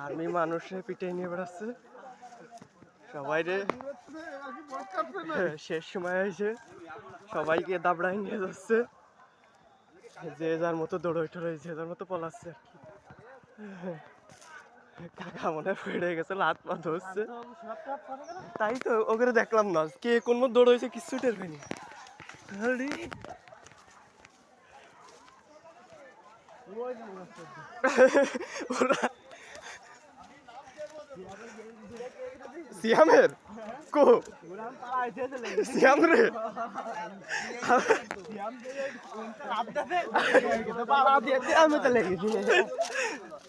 Army মানুষে পিঠে নিয়ে বেড়াচ্ছে সবাই রে। শেষ সময় হয়েছে, সবাইকে দাবড়াই নিয়ে যাচ্ছে, যে যার মতো দৌড়ই ঠড়ই যে যার মতো পলাচ্ছে আর কি। কাকা মনে পড়ে গেছে, হাত পা ধরছে, তাই তো ওকে দেখলাম না কে কোন মতো দৌড় হয়েছে কিছু টের পাইনি। ওরা সিয়ামের কো সিয়াম রে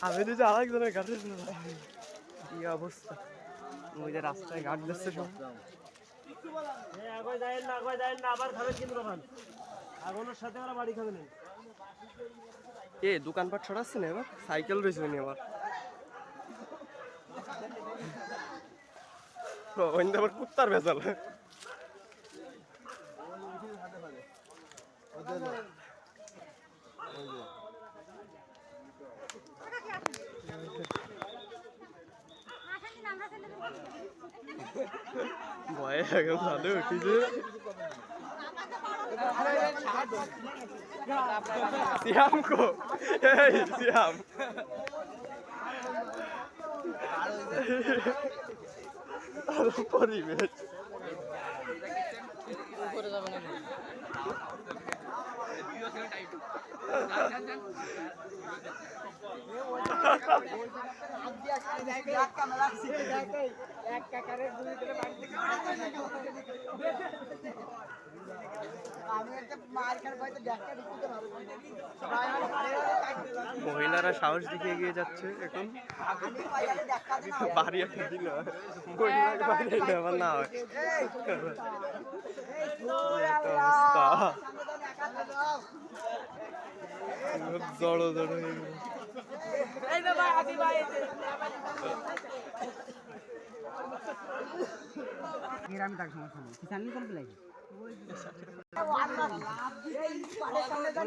আমি তো আরেকজনের ঘাটে কি অবস্থা, ওই যে রাস্তায় ঘাট দিচ্ছে সব। এ দোকানপাট ছড়াচ্ছে না এবার, সাইকেল রয়েছে নি আবার আবার কুত্তার ভেজাল। ভয়ে একদম ভালো উঠিছে। সিয়াম কো, এই সিয়াম পরিবেশ মহিলারা সাহস দিকে এগিয়ে যাচ্ছে এখন। বাড়ি একটা দিল আবার না হয় অবস্থা, জড়ো জড়ো হয়ে গেল।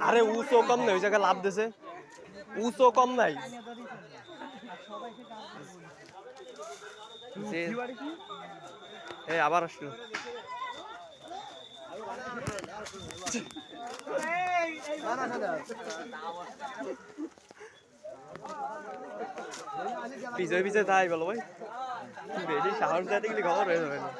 আরে উসও কম নাই, ওই জায়গায় লাভ দিছে, উসও কম নাই। এই আবার আসলো, পিছিয়ে পিছিয়ে তাই বলো ভাই, বেশি সাহস দিতে গেলে খবর হয়ে যাবে না।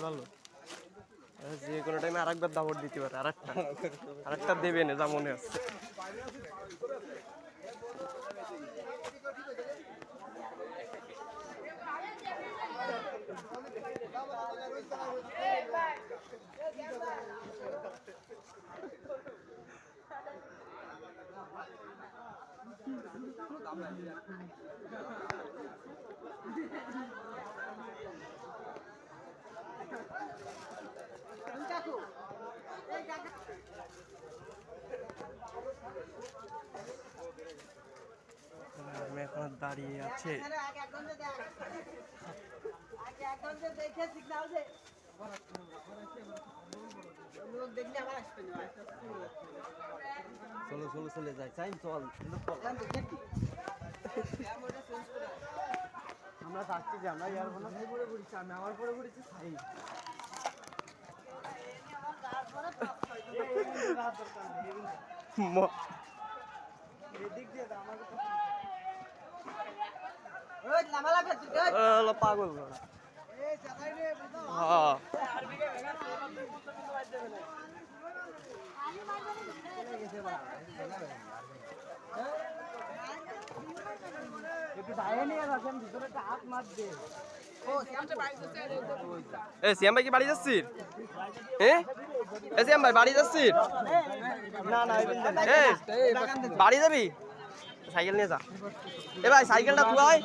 ভালো, যে কোনো টাইমে আরেকবার দাবড় দিতে পারে, আরেকটা দেবে না, যা মনে আছে। এখন দাঁড়িয়ে আছে, চলো চলো চলে যাই, চাই চল আমরা থাকছি যে আমরা ইয়ার কোনো পরে পড়েছি, আমি আমার পরে পড়েছি সাই এদিক দিয়ে আমার পাগল হ্যাঁ এ সিয়াম ভাই কি বাড়ি যাচ্ছিস হ্যাঁ এ সিয়াম ভাই বাড়ি যাচ্ছিস না না বাড়ি যাবি সাইকেল নিয়ে যা এ ভাই সাইকেলটা তুই